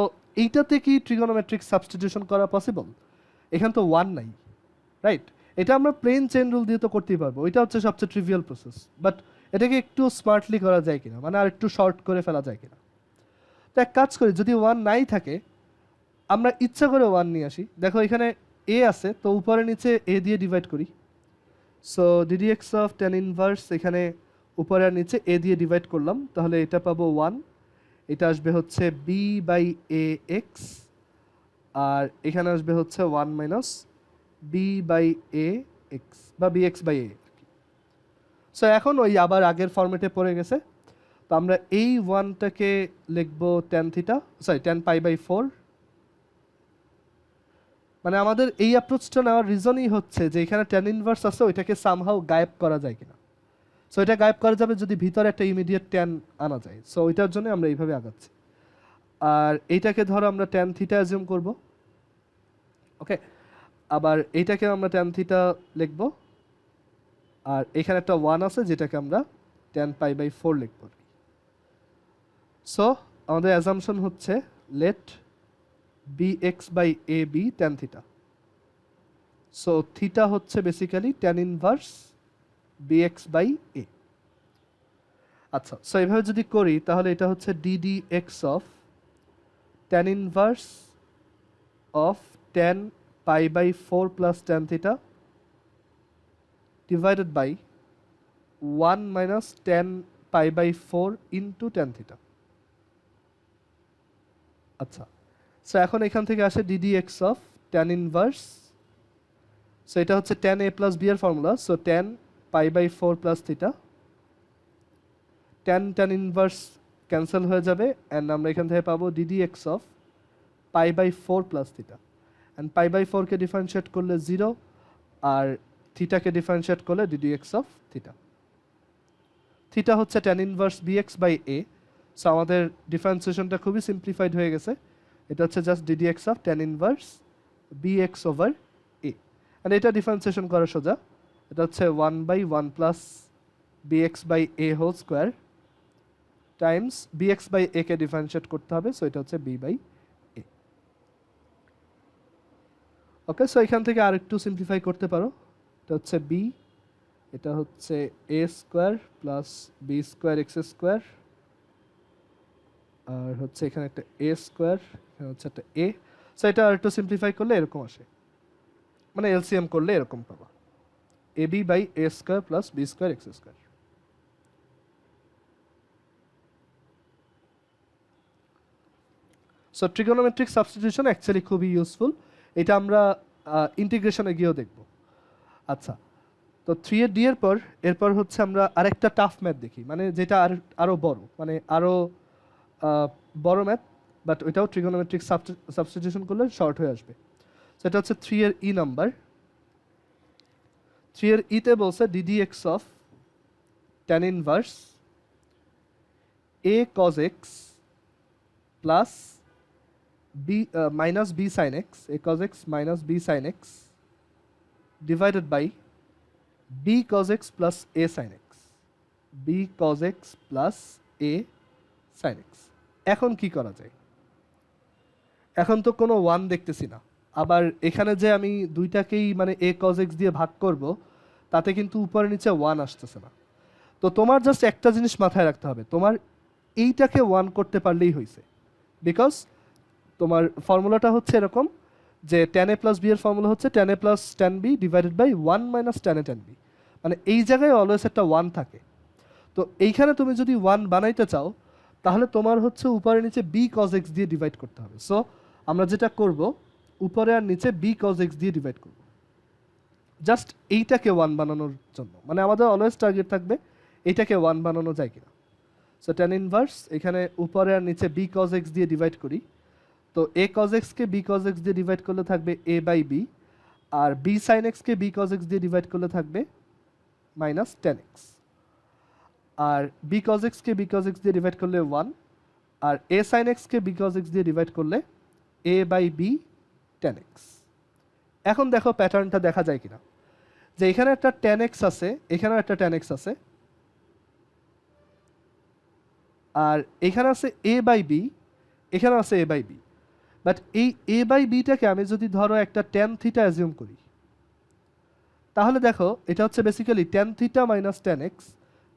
এইটাতে কি ট্রিগোনোমেট্রিক সাবস্টিটিউশন করা পসিবল? এখানে তো 1 নাই, রাইট? এটা আমরা প্লেন চেইন রুল দিয়ে তো করতেই পারবো, এটা হচ্ছে সবচেয়ে ট্রিভিয়াল প্রসেস, বাট এটাকে একটু স্মার্টলি করা যায় কিনা, মানে আর একটু শর্ট করে ফেলা যায় কিনা। তো এক কাজ করি, যদি 1 নাই থাকে আমরা ইচ্ছা করে 1 নিয়ে আসি। দেখো এখানে এ আছে, তো উপরে নিচে এ দিয়ে ডিভাইড করি। So dd x of tan inverse এখানে উপরে আর নিচে এ দিয়ে ডিভাইড করলাম, তাহলে এটা পাবো 1, এটা আসবে হচ্ছে বি বাই এ এক্স, আর এখানে আসবে হচ্ছে 1 minus b by a x বা b x by a. So এখন ওই আবার আগের ফর্মেটে পড়ে গেছে, তো আমরা এই 1টাকে লিখবো tan theta, sorry tan pi by 4। মানে আমাদের এই অ্যাপ্রোচটা নেওয়ার রিজনই হচ্ছে যে এখানে ট্যান ইনভার্স আছে, ওইটাকে সামহাউ গায়েব করা যায় কিনা। সো এটা গায়েব করা যাবে যদি ভিতরে একটা ইমিডিয়েট ট্যান আনা যায়। সো ওইটার জন্য আমরা এইভাবে আগাচ্ছি। আর এইটাকে ধরো আমরা ট্যান থিটা অ্যাজিউম করব। ওকে, আবার এইটাকে আমরা ট্যান থিটা লিখব, আর এখানে একটা 1 আছে যেটাকে আমরা ট্যান পাই বাই 4 লিখব। সো আমাদের অ্যাজাম্পশন হচ্ছে let b x by a be tan theta. So theta হচ্ছে basically tan inverse b x by a. আচ্ছা, সো এইভাবে যদি করি তাহলে এটা হচ্ছে DD x of tan inverse of tan pi by 4 plus tan theta divided by 1 minus tan pi by 4 into tan theta. আচ্ছা, so এখন এখান থেকে আসে d d x of tan inverse, so এটা হচ্ছে ট্যান এ প্লাস বি এর formula. So tan pi by 4 plus theta, tan inverse cancel হয়ে যাবে, অ্যান্ড আমরা এখান থেকে পাবো DD x of pi by 4 plus theta, and pi by 4কে ডিফারেন্সিয়েট করলে 0, আর থিটাকে ডিফারেন্সিয়েট করলে d d x of theta. Theta হচ্ছে tan inverse b x by a. So আমাদের ডিফারেন্সিয়েশনটা খুবই সিম্পলিফাইড হয়ে গেছে, এটা হচ্ছে just DD x of tan inverse b x over a, and এটা ডিফারেন্সিয়েশন করা সোজা। এটা হচ্ছে 1/1 plus bx by a whole square times bx by a কে ডিফারেন্সিয়েট করতে হবে, সো এটা হচ্ছে b by a। Okay, so এখান থেকে আরেকটু সিম্পলিফাই করতে পারো। এটা হচ্ছে b, এটা হচ্ছে a square plus b square x square, আর হচ্ছে এখানে একটা a স্কোয়ার, এখানে হচ্ছে একটা a। সো এটা আরেকটু সিম্পলিফাই করলে এরকম আসে, মানে এলসিএম করলে এরকম পাবা ab by a square plus b square x square. So trigonometric substitution actually খুবই ইউজফুল, এটা আমরা ইন্টিগ্রেশনে গিয়েও দেখব। আচ্ছা, তো 3 এর পর এরপর হচ্ছে আমরা আরেকটা টাফ ম্যাথ দেখি, মানে যেটা আরও বড়, মানে আরও বড় ম্যাথ, বাট ওইটাও ট্রিগোনোমেট্রিক সাবস্টিটিউশন করলে শর্ট হয়ে আসবে। সেটা হচ্ছে 3 এর ই নাম্বার। 3 এর ইতে বলছে d d x of tan inverse a cos x plus b minus b sine x, a cos x minus b sine x divided by b cos x plus a sine x, b cos x plus a sine x. এখন কি করা যায়? এখন তো কোনো one দেখতেছি না, আবার এখানে যে আমি দুইটাকেই মানে এ কজ এক্স দিয়ে ভাগ করব, তাতে কিন্তু উপরে নিচে ওয়ান আসতেছে না। তো তোমার জাস্ট একটা জিনিস মাথায় রাখতে হবে, তোমার এইটাকে ওয়ান করতে পারলেই হয়েছে, বিকজ তোমার ফর্মুলাটা হচ্ছে এরকম যে tan a প্লাস বি এর ফর্মুলা হচ্ছে tan a plus tan b divided by 1 minus tan a tan b, মানে এই জায়গায় অলওয়েজ একটা ওয়ান থাকে। তো এইখানে তুমি যদি ওয়ান বানাইতে চাও, তাহলে তোমার হচ্ছে উপরে নিচে বি কজ এক্স দিয়ে ডিভাইড করতে হবে। সো আমরা যেটা করব, উপরে আর নিচে বি কজ এক্স দিয়ে ডিভাইড করব, জাস্ট এইটাকে ওয়ান বানানোর জন্য, মানে আমাদের অলওয়েজ টার্গেট থাকবে এইটাকে ওয়ান বানানো যায় কিনা। সো ট্যান ইনভার্স এখানে উপরে আর নিচে বি কজ এক্স দিয়ে ডিভাইড করি, তো এ কজ এক্সকে বি কজ এক্স দিয়ে ডিভাইড করলে থাকবে এ বাই বি, আর বি সাইন এক্সকে বি কজ এক্স দিয়ে ডিভাইড করলে থাকবে মাইনাস টেন এক্স, আর বি কজ এক্সকে বি কজ এক্স দিয়ে ডিভাইড করলে 1, আর এ সাইন এক্সকে বি কজ এক্স দিয়ে ডিভাইড করলে a by b tan x. এখন দেখো প্যাটার্নটা দেখা যায় কিনা, যে এখানে একটা টেন এক্স আছে, এখানেও একটা টেন এক্স আছে, আর এখানে আছে এ বাই বি, এখানেও আছে এ বাই বি। বাট এই এ বাই বিটাকে আমি যদি ধরো একটা ট্যান থিটা অ্যাজিউম করি, তাহলে দেখো এটা হচ্ছে basically tan theta minus tan x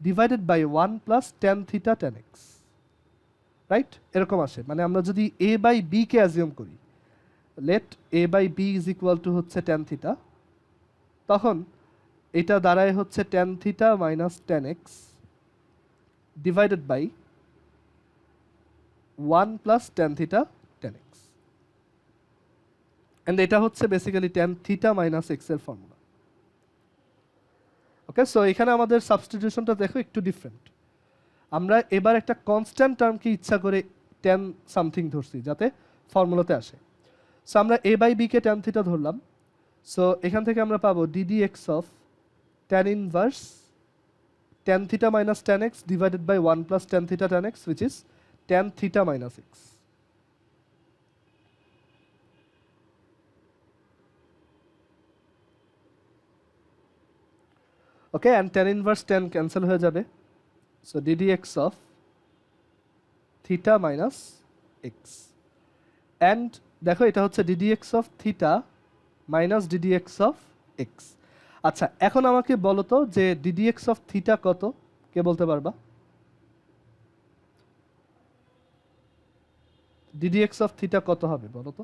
divided by 1 plus tan theta tan x, right? এরকম আসে, মানে আমরা যদি এ বাই বি কে অ্যাজিউম করি, let a by b is equal to হচ্ছে ট্যান থিটা, তখন এটা দাঁড়ায় হচ্ছে tan theta minus tan x divided by 1 plus tan theta tan x, and এটা হচ্ছে basically tan theta minus x এর ফর্মুলা। ওকে, সো এখানে আমাদের সাবস্টিটিউশনটা দেখো একটু ডিফারেন্ট। আমরা এবার একটা কনস্ট্যান্ট টার্মকে ইচ্ছা করে ট্যান সামথিং ধরছি যাতে ফর্মুলাতে আসে। সো আমরা এ বাই বি কে ট্যান থিটা ধরলাম, সো এখান থেকে আমরা পাবো DD x of tan inverse tan theta minus tan x divided by 1 plus tan theta tan x, which is tan theta minus x. Okay, and tan inverse tan cancel হয়ে যাবে, so dd x of theta minus x, and দেখো এটা হচ্ছে DD x of theta minus DD x of x. আচ্ছা, এখন আমাকে বলো তো যে ডিডি এক্স অফ থিটা কত, কে বলতে পারবা? ডিডি এক্স অফ থিটা কত হবে বলো তো?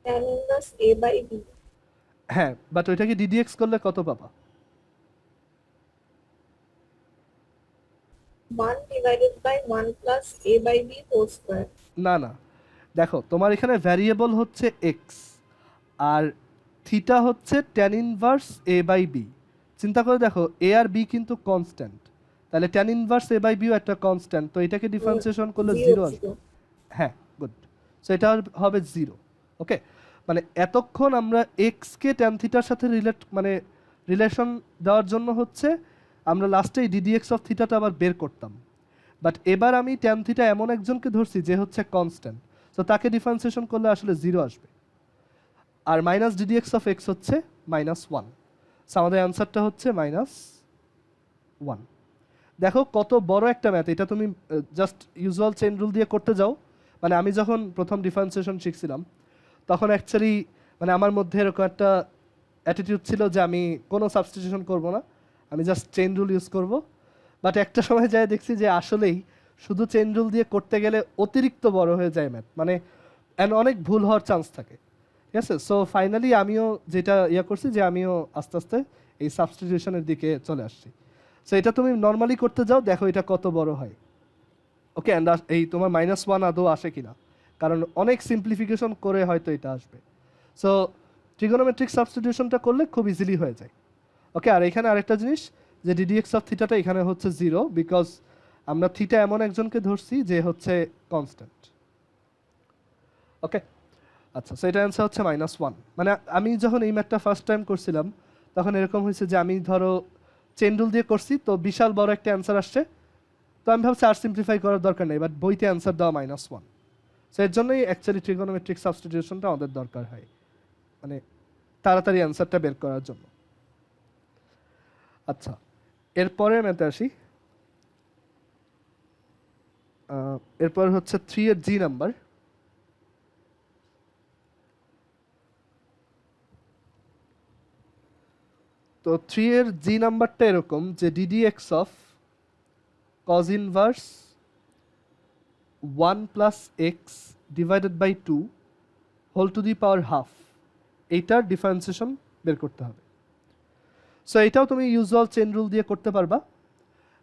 tan inverse a by b, হ্যাঁ, বাট ওইটাকে ডিডি এক্স করলে কত পাবা? 1 divided by 1 plus a by b whole square. না না, দেখো তোমার এখানে ভ্যারিয়েবল হচ্ছে এক্স, আর থিটা হচ্ছে tan inverse a by b. চিন্তা করে দেখো এ আর বি কিন্তু কনস্ট্যান্ট, তাহলে ট্যান ইনভার্স এ বাই বিও একটা কনস্ট্যান্ট, তো এটাকে ডিফারেন্সিয়েশন করলে Zero, জিরো আসবে। zero. হ্যাঁ, গুড। সো এটা হবে জিরো। ওকে, মানে এতক্ষণ আমরা এক্সকে ট্যান থিটার সাথে রিলেশন দেওয়ার জন্য হচ্ছে আমরা লাস্টে ডিডি এক্স অফ থিটাটা আবার বের করতাম, বাট এবার আমি ট্যান থিটা এমন একজনকে ধরছি যে হচ্ছে কনস্ট্যান্ট, তো তাকে ডিফারেন্সিয়েশন করলে আসলে জিরো আসবে। আর minus DD x of x হচ্ছে -1। সো আমাদের অ্যান্সারটা হচ্ছে -1। দেখো কত বড় একটা ম্যাথ, এটা তুমি জাস্ট ইউজুয়াল চেইন রুল দিয়ে করতে যাও। মানে আমি যখন প্রথম ডিফারেন্সিয়েশন শিখছিলাম তখন অ্যাকচুয়ালি মানে আমার মধ্যে এরকম একটা অ্যাটিটিউড ছিল যে আমি কোনো সাবস্টিটিউশন করব না, আমি জাস্ট চেইন রুল ইউজ করব। বাট একটা সময় যায় দেখছি যে আসলেই শুধু চেইন রুল দিয়ে করতে গেলে অতিরিক্ত বড় হয়ে যায় ম্যাথ, মানে অনেক ভুল হওয়ার চান্স থাকে। ঠিক আছে, সো ফাইনালি আমিও যেটা করছি যে আমিও আস্তে আস্তে এই সাবস্টিটিউশনের দিকে চলে আসছি। সো এটা তুমি নর্মালি করতে যাও, দেখো এটা কত বড় হয়। ওকে, অ্যান্ড এই তোমার -1 আদৌ আসে কিনা, কারণ অনেক সিম্পলিফিকেশন করে হয়তো এটা আসবে। সো ট্রিগোনোমেট্রিক সাবস্টিটিউশনটা করলে খুব ইজিলি হয়ে যায়। ওকে, আর এখানে আরেকটা জিনিস যে ডিডি এক্স অফ থিটাটা এখানে হচ্ছে 0, বিকজ আমরা থিটা এমন একজনকে ধরছি যে হচ্ছে কনস্ট্যান্ট। ওকে, আচ্ছা, সো এটা অ্যান্সার হচ্ছে -1। মানে আমি যখন এই ম্যাথটা ফার্স্ট টাইম করছিলাম তখন এরকম হয়েছে যে আমি ধরো চেন রুল দিয়ে করছি, তো বিশাল বড় একটা অ্যান্সার আসছে, তো আমি ভাবছি আর সিম্পলিফাই করার দরকার নেই, বাট বইতে অ্যান্সার দেওয়া -1। সো এর জন্যই অ্যাকচুয়ালি ট্রিগোনোমেট্রিক সাবস্টিটিউশনটা আমাদের দরকার হয়, মানে তাড়াতাড়ি অ্যান্সারটা বের করার জন্য। আচ্ছা, এরপরে ম্যাথে আসি। এরপর হচ্ছে 3 এর জি নাম্বার। তো 3 এর জি নাম্বারটা এরকম যে DD x of cos inverse 1 plus x divided by 2 whole to the power half, এইটার ডিফারেন্সিয়েশন বের করতে হবে। সো এটাও তুমি ইউজুয়াল চেন রুল দিয়ে করতে পারবা,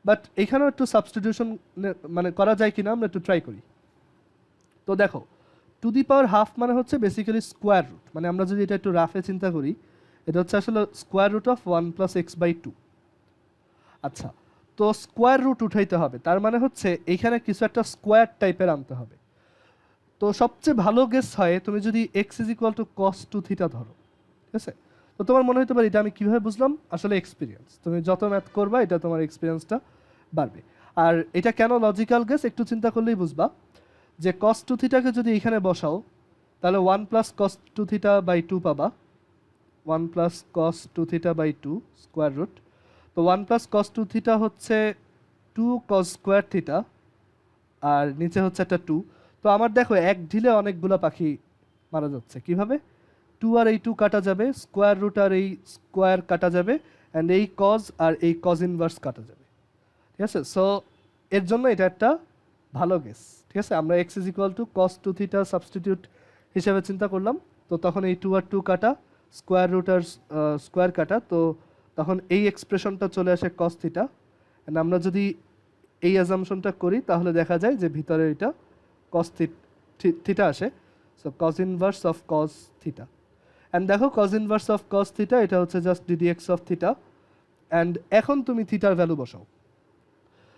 বাট এখানেও একটু সাবস্টিটিউশন মানে করা যায় কিনা আমরা একটু ট্রাই করি। তো দেখো, টু দি পাওয়ার হাফ মানে হচ্ছে বেসিক্যালি স্কোয়ার রুট, মানে আমরা যদি এটা একটু রাফে চিন্তা করি এটা হচ্ছে আসলে square root of 1 plus x by 2। আচ্ছা, তো স্কোয়ার রুট উঠাইতে হবে, তার মানে হচ্ছে এইখানে কিছু একটা স্কোয়ার টাইপের আনতে হবে। তো সবচেয়ে ভালো গেস হয় তুমি যদি x is equal to cos 2 theta ধরো। ঠিক আছে, তো তোমার মনে হতে পারে এটা আমি কীভাবে বুঝলাম, আসলে এক্সপিরিয়েন্স, তুমি যত ম্যাথ করবা এটা তোমার এক্সপিরিয়েন্সটা বাড়বে। আর এটা কেন লজিক্যাল গেস একটু চিন্তা করলেই বুঝবা, যে কস 2 থিটাকে যদি এখানে বসাও তাহলে 1 প্লাস কস 2 থিটা বাই 2 পাবা, 1 plus cos 2 theta by 2 square root. তো 1 প্লাস কস 2 থিটা হচ্ছে 2 কস স্কোয়ার থিটা, আর নিচে হচ্ছে একটা 2। তো আমার দেখো এক ঢিলে অনেকগুলো পাখি মারা যাচ্ছে, কিভাবে? 2 আর এই 2 কাটা যাবে, স্কোয়ার রুট আর এই স্কোয়ার কাটা যাবে, অ্যান্ড এই কজ আর এই কজ ইনভার্স কাটা যাবে। ঠিক আছে, সো এর জন্য এটা একটা ভালো গেস। ঠিক আছে, আমরা x is equal to cos 2 theta substitute হিসেবে চিন্তা করলাম, তো তখন এই 2 আর 2 কাটা, স্কোয়ার রুট আর স্কোয়ার কাটা, তো তখন এই এক্সপ্রেশনটা চলে আসে কস থিটা। অ্যান্ড আমরা যদি এই অ্যাজামশনটা করি তাহলে দেখা যায় যে ভিতরে এটা কস থিটা আসে, so cos inverse of cos theta. And দেখো cos inverse of cos theta এটা হচ্ছে just DD x of theta. And এখন তুমি থিটার ভ্যালু বসাও।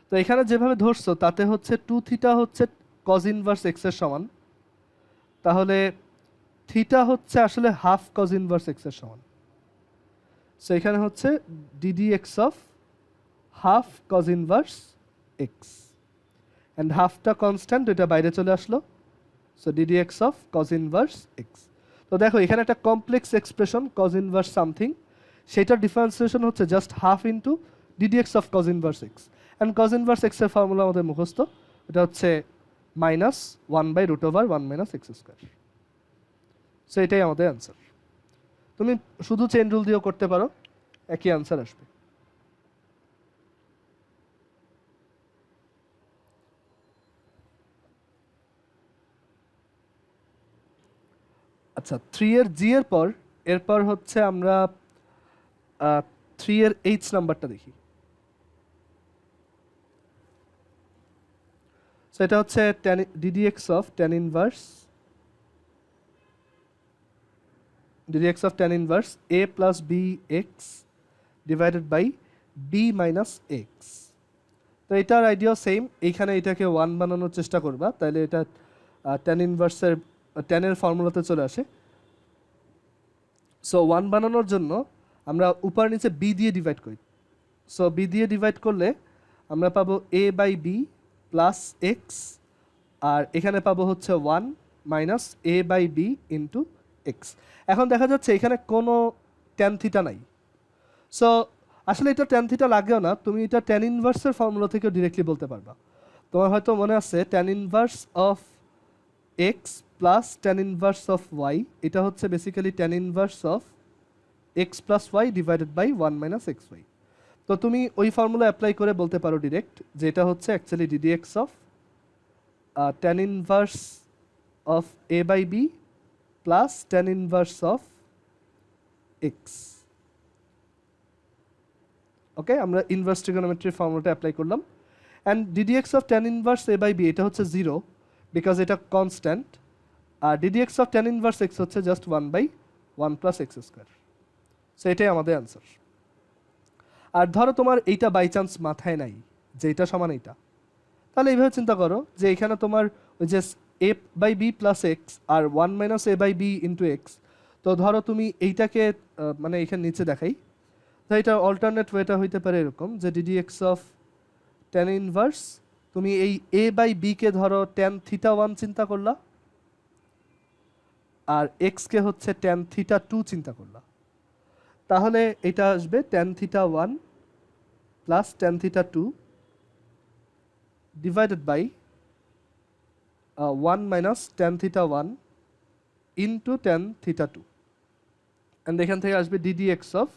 তো এখানে যেভাবে ধরছো তাতে হচ্ছে 2 থিটা হচ্ছে কজ ইনভার্স এক্স এর সমান, তাহলে থিটা হচ্ছে আসলে হাফ কজ ইনভার্স এক্স এর সমান। সো এখানে হচ্ছে DD x of half cos inverse x, and হাফটা কনস্ট্যান্ট, এটা বাইরে চলে আসলো, so dd x of cos inverse x. তো দেখো এখানে একটা complex expression cos inverse something, সেটার ডিফারেন্সিয়েশন হচ্ছে just half into dd x of cos inverse x. And cos inverse এক্সের ফর্মুলা আমাদের মুখস্থ, এটা হচ্ছে -1/√1 মাইনাস এক্স স্কোয়ার। সো এটাই আমাদের অ্যান্সার। তুমি শুধু চেন রুল দিয়েও করতে পারো, একই অ্যান্সার আসবে। আচ্ছা, 3 এর জি এর পর এরপর হচ্ছে আমরা 3 এর এইচ নাম্বারটা দেখি। সো এটা হচ্ছে DD x of tan inverse a plus b x divided by b minus x. তো এটার আইডিয়া সেম, এইখানে এটাকে 1 বানানোর চেষ্টা করবা, তাহলে এটা ট্যান ইনভার্সের ট্যানের ফর্মুলাতে চলে আসে। সো 1 বানানোর জন্য আমরা উপর নিচে বি দিয়ে ডিভাইড করি। সো বি দিয়ে ডিভাইড করলে আমরা পাবো a by b plus x, আর এখানে পাবো হচ্ছে 1 minus a by b into x. এখন দেখা যাচ্ছে এখানে কোনো ট্যান থিটা নাই, সো আসলে এটা ট্যান থিটা লাগেও না, তুমি এটা ট্যান ইনভার্সের ফর্মুলা থেকে ডিরেক্টলি বলতে পারবা। তোমার হয়তো মনে আছে tan inverse of x plus tan inverse of y, এটা হচ্ছে basically tan inverse of x plus y divided by one minus x y. তো তুমি ওই ফর্মুলা অ্যাপ্লাই করে বলতে পারো ডিরেক্ট যে এটা হচ্ছে actually dd x of tan inverse of a by b plus tan inverse of x. Okay, আমরা ইনভার্স ট্রিগোনোমেট্রির ফর্মুলাটা অ্যাপ্লাই করলাম, and DD x of tan inverse a by b এটা হচ্ছে 0 বিকজ এটা কনস্ট্যান্ট, আর DD x of tan inverse x হচ্ছে just 1/1 plus x square. So এটাই আমাদের অ্যান্সার। আর ধরো তোমার এইটা বাই চান্স মাথায় নাই যে এটা সমান এইটা, তাহলে এইভাবে চিন্তা করো যে এখানে তোমার ওই যে a by b plus x আর 1 minus a by b into x. তো ধরো তুমি এইটাকে মানে এখানে নিচে দেখাই, তো এটা অল্টারনেট ওয়েটা হইতে পারে এরকম যে DD x of tan inverse, তুমি এই এ বাই বিকে ধরো ট্যান থিটা 1 চিন্তা করলা, আর এক্সকে হচ্ছে ট্যান থিটা 2 চিন্তা করলা, তাহলে এটা আসবে tan theta 1 plus tan theta 2 divided by 1 minus tan theta 1 into tan theta 2, and এখান থেকে আসবে d d x of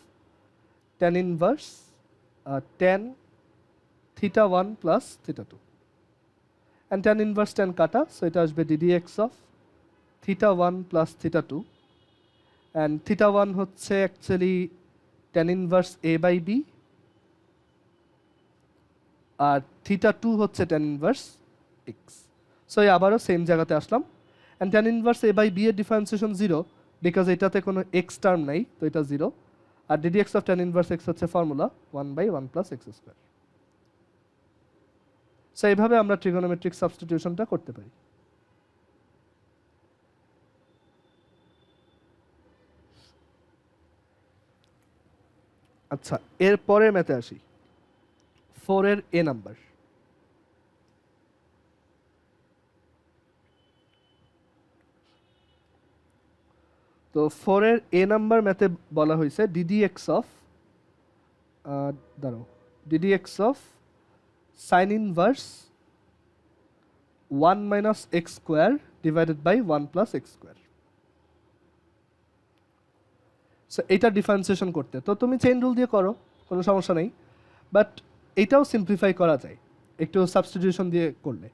tan inverse tan theta 1 plus theta 2, and tan inverse tan কাটা, সো এটা আসবে d d x of theta 1 plus theta 2, and theta 1 হচ্ছে actually tan inverse a by b, আর theta 2 হচ্ছে tan inverse x. So আবারও same জায়গাতে আসলাম, and tan inverse a by b এর ডিফারেন্সিয়েশন 0 বিকজ এটাতে কোনো এক্স টার্ম নাই, তো এটা 0, আর DD x of tan inverse x হচ্ছে formula 1/1 plus x square. So এইভাবে আমরা ট্রিগোনোমেট্রিক সাবস্টিটিউশনটা করতে পারি। আচ্ছা, এর পরের ম্যাথে আসি, 4 এর এ নাম্বার। তো 4 এর এ নাম্বার ম্যাথে বলা হয়েছে ডিডি এক্স অফ দাঁড়াও d d x of sine inverse 1 minus x square divided by 1 plus x square. So এইটা ডিফারেন্সিয়েশন করতে তো তুমি চেইন রুল দিয়ে করো, কোনো সমস্যা নেই, বাট এটাও সিম্পলিফাই করা যায় একটু সাবস্টিটিউশন দিয়ে করলে।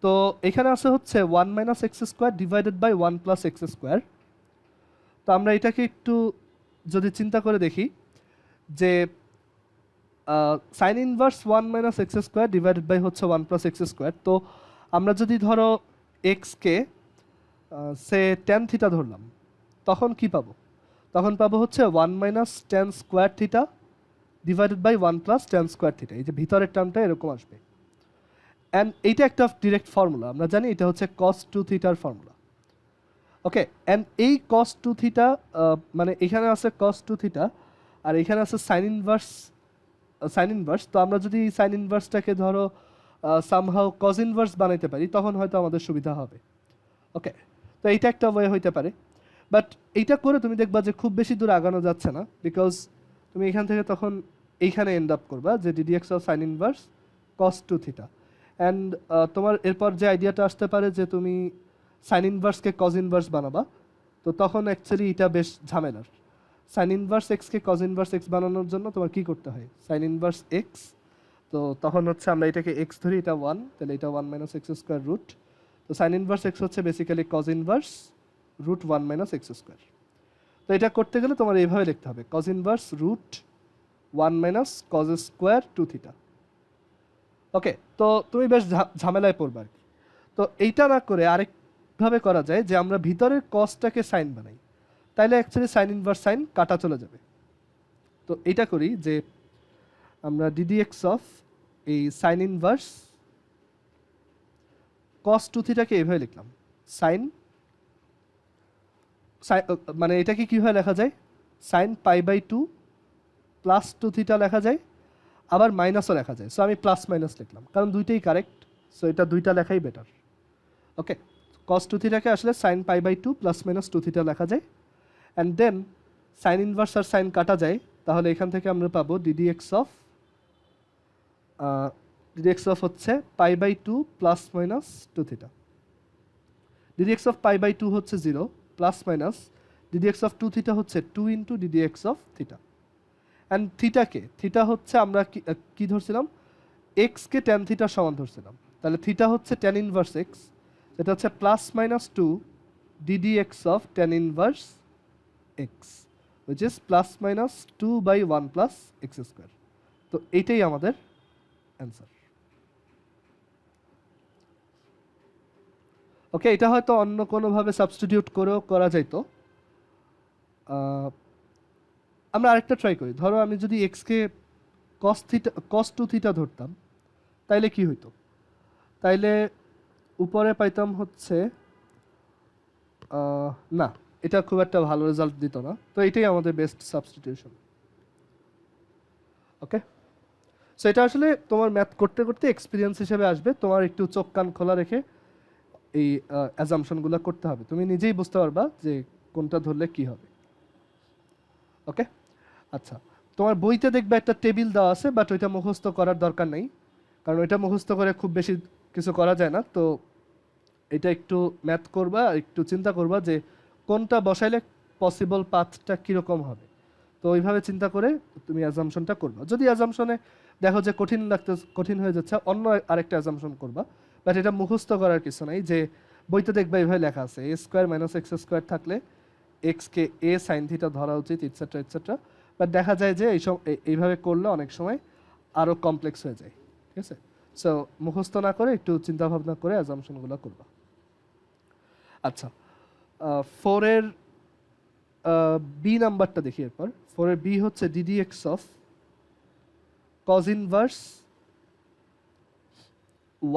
তো এখানে আছে হচ্ছে 1 minus x square divided by 1 plus x square. তো আমরা এটাকে একটু যদি চিন্তা করে দেখি যে sine inverse 1 minus x square divided by হচ্ছে 1 প্লাস এক্স স্কোয়ার। তো আমরা যদি ধরো এক্সকে সে ট্যান থিটা ধরলাম, তখন কি পাবো? তখন পাবো হচ্ছে 1 minus tan square theta divided by 1 plus tan square theta, এই যে ভিতরের টার্মটা এরকম আসবে। অ্যান্ড এইটা একটা ডিরেক্ট ফর্মুলা, আমরা জানি এটা হচ্ছে কস 2 থিটার ফর্মুলা। ওকে, অ্যান্ড এই কস 2 থিটা মানে এখানে আছে কস 2 থিটা আর এখানে আছে সাইন ইনভার্স। তো আমরা যদি সাইন ইনভার্সটাকে ধরো সামহাও কজ ইনভার্স বানাইতে পারি, তখন হয়তো আমাদের সুবিধা হবে। ওকে, তো এইটা একটা ওয়ে হইতে পারে, বাট এইটা করে তুমি দেখবা যে খুব বেশি দূর আগানো যাচ্ছে না, বিকজ তুমি এখান থেকে তখন এইখানে এন্ড আপ করবা যে DD x of sine inverse cos 2 theta. And তোমার এরপর যে আইডিয়াটা আসতে পারে যে তুমি সাইন ইনভার্সকে কজ ইনভার্স বানাবা, তো তখন অ্যাকচুয়ালি এটা বেশ ঝামেলার। সাইন ইনভার্স এক্সকে কজ ইনভার্স এক্স বানানোর জন্য তোমার কি করতে হয়, সাইন ইনভার্স এক্স, তো তখন হচ্ছে আমরা এটাকে এক্স ধরি, এটা 1, তাহলে এটা 1 মাইনাস এক্স স্কোয়ার রুট, তো সাইন ইনভার্স এক্স হচ্ছে basically cos inverse root 1 minus x square. তো এটা করতে গেলে তোমার এইভাবে লিখতে হবে cos inverse root 1 minus cos square 2 theta. Okay, তো তুমি বেশ ঝামেলায় পড়বে আর কি। তো এইটা না করে আরেকভাবে করা যায় যে আমরা ভিতরের কসটাকে সাইন বানাই, তাইলে অ্যাকচুয়ালি সাইন ইনভার্স সাইন কাটা চলে যাবে। তো এইটা করি যে আমরা ডিডি এক্স অফ এই সাইন ইনভার্স কস 2 থিটাকে এইভাবে লিখলাম, সাইন মানে এটাকে কীভাবে লেখা যায়, sine pi by 2 plus 2 theta লেখা যায়, আবার মাইনাসও লেখা যায়। সো আমি প্লাস মাইনাস লিখলাম কারণ দুইটাই কারেক্ট, সো এটা দুইটা লেখাই বেটার। ওকে, কস টু থিটাকে আসলে sine pi by two plus minus two theta লেখা যায়, অ্যান্ড দেন সাইন ইনভার্স আর সাইন কাটা যায়, তাহলে এখান থেকে আমরা পাবো ডিডিএক্স অফ হচ্ছে pi by two plus minus two theta. D d x of pi by two হচ্ছে 0 plus minus d d x of two theta হচ্ছে 2 into d d x of theta. And theta হচ্ছে আমরা কি ধরছিলাম, এক্সকে ট্যান থিটার সমান ধরছিলাম, তাহলে থিটা হচ্ছে ট্যান ইনভার্স এক্স, এটা হচ্ছে plus minus two d d x of tan inverse x, which is plus minus two by one plus x square. তো এইটাই আমাদের অ্যান্সার। ওকে, এটা হয়তো অন্য কোনোভাবে সাবস্টিটিউট করেও করা যাইতো। আমরা আরেকটা ট্রাই করি। ধরো আমি যদি এক্সকে কস টু থিটা ধরতাম, তাইলে কি হইতো? তাইলে উপরে পাইতাম হচ্ছে না, এটা খুব একটা ভালো রেজাল্ট দিত না, তো এটাই আমাদের বেস্ট সাবস্টিটিউশন। ওকে, সো এটা আসলে তোমার ম্যাথ করতে করতে এক্সপিরিয়েন্স হিসেবে আসবে, তোমার একটু চোখ কান খোলা রেখে এই অ্যাজাম্পশনগুলো করতে হবে, তুমি নিজেই বুঝতে পারবা যে কোনটা ধরলে কি হবে। ওকে, আচ্ছা, তোমার বইতে দেখবে একটা টেবিল দেওয়া আছে, বাট ওইটা মুখস্থ করার দরকার নেই, কারণ ওইটা মুখস্থ করে খুব বেশি কিছু করা যায় না। তো এটা একটু ম্যাথ করবা, একটু চিন্তা করবা যে কোনটা বসাইলে পসিবল পাথটা কীরকম হবে, তো ওইভাবে চিন্তা করে তুমি অ্যাজাম্পশনটা করবা। যদি অ্যাজাম্পশনে দেখো যে কঠিন হয়ে যাচ্ছে, অন্য আরেকটা অ্যাজাম্পশন করবা, বাট এটা মুখস্থ করার কিছু নাই। যে বইতে দেখবা এইভাবে লেখা আছে এ স্কোয়ার মাইনাস এক্স স্কোয়ার থাকলে এক্সকে এ সাইন থিটা ধরা উচিত, ইটসেট্রা ইটসেট্রা, বাট দেখা যায় যে এইভাবে করলে অনেক সময় আরও কমপ্লেক্স হয়ে যায়। ঠিক আছে, সো মুখস্থ না করে একটু চিন্তা ভাবনা করে অ্যাজাম্পশনগুলো করবা। আচ্ছা, ফোরের বি নাম্বারটা দেখি। এরপর ফোরের বি হচ্ছে d d x of cos inverse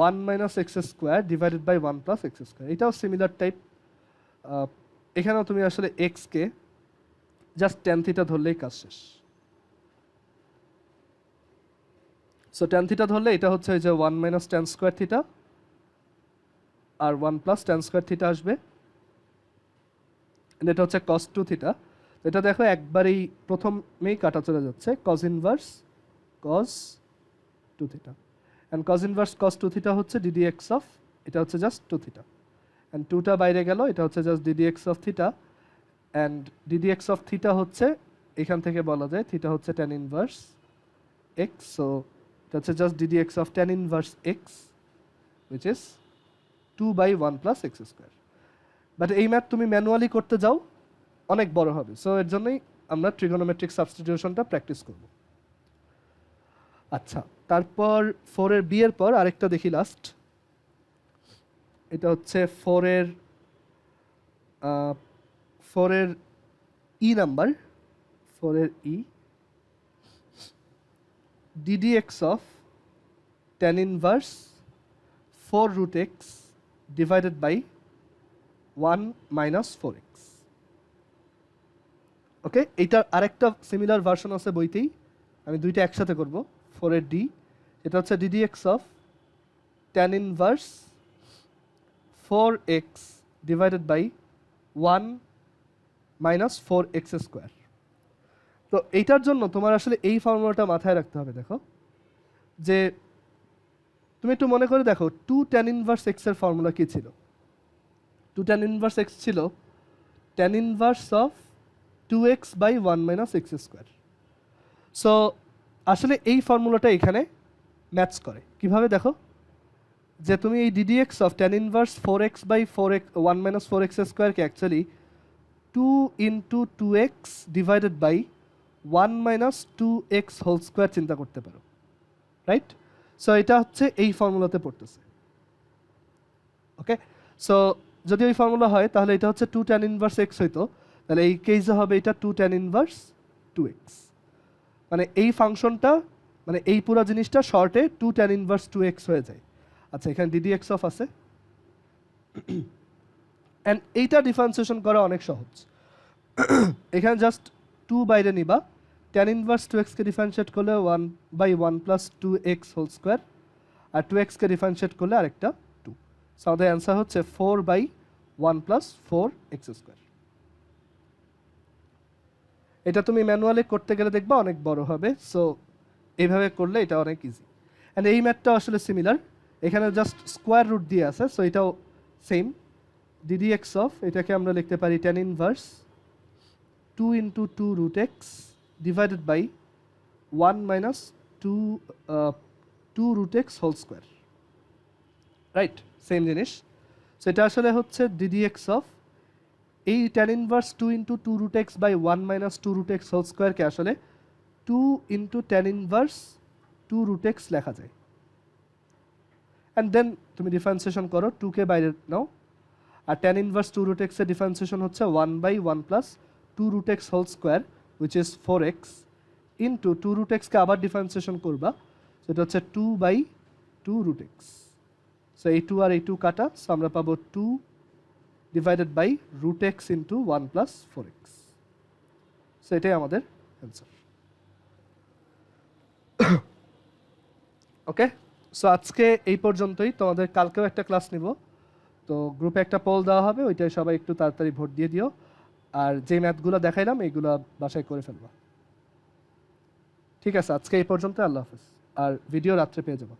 1 minus x square divided by 1 plus x square. এটাও সিমিলার টাইপ। এখানেও তুমি আসলে এক্সকে জাস্ট ট্যান থিটা ধরলেই কাজ শেষ। সো ট্যান থিটা ধরলে এটা হচ্ছে ওই যে 1 মাইনাস ট্যান স্কোয়ার থিটা আর 1 প্লাস ট্যান স্কোয়ার থিটা আসবে, এটা হচ্ছে কস টু থিটা। এটা দেখো একবারেই প্রথমেই কাটা চলে যাচ্ছে, cos inverse cos two theta, and cos inverse cos two theta হচ্ছে ডিডিএক্স অফ, এটা হচ্ছে জাস্ট টু থিটা, অ্যান্ড টুটা বাইরে গেল, এটা হচ্ছে just d d x of theta, and d d x of theta হচ্ছে এখান থেকে বলা যায় থিটা হচ্ছে ট্যান ইনভার্স এক্স, সো এটা হচ্ছে just d d x of tan inverse x, which is 2 by 1 plus x square. But এই ম্যাথ তুমি ম্যানুয়ালি করতে যাও অনেক বড় হবে, সো এর জন্যই আমরা ট্রিগোনোমেট্রিক সাবস্টিটিউশনটা প্র্যাকটিস করব। আচ্ছা, তারপর ফোরের বি এর পর আরেকটা দেখি লাস্ট, এটা হচ্ছে ফোরের ই নাম্বার, ফোরের ই ddx of tan inverse 4 root x divided by 1 minus 4x। Okay, এইটার আরেকটা সিমিলার ভার্সন আছে বইতেই, আমি দুইটা একসাথে করব। ফোরের ডি, এটা হচ্ছে d d x of tan inverse 4x divided by 1 minus 4x square. তো এইটার জন্য তোমার আসলে এই ফর্মুলাটা মাথায় রাখতে হবে। দেখো যে তুমি একটু মনে করে দেখো 2 ট্যান ইনভার্স x এর ফর্মুলা কি ছিল? 2 ট্যান ইনভার্স x ছিল tan inverse of 2x by 1 minus x square. So আসলে এই ফর্মুলাটা এখানে ম্যাচ করে কিভাবে দেখো, যে তুমি এই ddx of tan inverse 4x by 1 minus 4x স্কোয়ারকে actually 2 into 2x divided by 1 minus 2x whole square চিন্তা করতে পারো, রাইট? সো এটা হচ্ছে এই ফর্মুলাতে পড়তেছে। ওকে, সো যদি ওই ফর্মুলা হয় তাহলে এটা হচ্ছে 2 ট্যান ইনভার্স x হইতো, তাহলে এই কেসে হবে এটা 2 ট্যান ইনভার্স 2x, মানে এই ফাংশনটা, মানে এই পুরো জিনিসটা শর্টে 2 ট্যান ইনভার্স 2x হয়ে যায়। আচ্ছা, এখানে ডিডিএক্স অফ আছে, অ্যান্ড এইটা ডিফারেন্সিয়েশন করা অনেক সহজ। এখানে জাস্ট 2 বাইরে নিবা, ট্যান ইনভার্স 2xকে ডিফারেন্সিয়েট করলে 1 by 1 plus 2x whole square, আর 2xকে ডিফারেন্সিয়েট করলে আরেকটা 2। সো আমাদের অ্যান্সার হচ্ছে 4 বাই 1 প্লাস 4x স্কোয়ার। এটা তুমি ম্যানুয়ালি করতে গেলে দেখবা অনেক বড় হবে, সো এইভাবে করলে এটা অনেক ইজি। অ্যান্ড এই ম্যাথটা আসলে সিমিলার, এখানে জাস্ট স্কোয়ার রুট দিয়ে আছে, সো এটাও সেম। ddx অফ এটাকে আমরা লিখতে পারি tan inverse 2 into 2 root x divided by 1 minus 2 root x whole square, right? Same জিনিস। সো এটা আসলে হচ্ছে ddx অফ এই tan inverse 2 into 2 root x by 1 minus 2 root x whole স্কোয়ারকে আসলে 2 into tan inverse 2 root x লেখা যায়। And then তুমি ডিফারেন্সিয়েশন করো, 2কে বাইরে নাও, আর tan ইনভার্স 2 রুট এক্সের ডিফারেন্সিয়েশন হচ্ছে 1 by 1 plus 2 root x whole square which is 4x into 2 root এক্সকে আবার ডিফারেন্সিয়েশন করবা, সেটা হচ্ছে 2 বাই 2 রুট এক্স। সো এই 2 আর এই 2 কাটা, সো আমরা পাবো 2 divided by root x into 1 plus 4x। So এটাই আমাদের অ্যান্সার। ওকে, সো আজকে এই পর্যন্তই। তোমাদের কালকেও একটা ক্লাস নিব, তো গ্রুপে একটা পোল দেওয়া হবে, ওইটাই সবাই একটু তাড়াতাড়ি ভোট দিয়ে দিও। আর যে ম্যাথগুলো দেখাইলাম এইগুলো বাসায় করে ফেলবা। ঠিক আছে, আজকে এই পর্যন্ত। আল্লাহ হাফেজ। আর ভিডিও রাত্রে পেয়ে যাবো।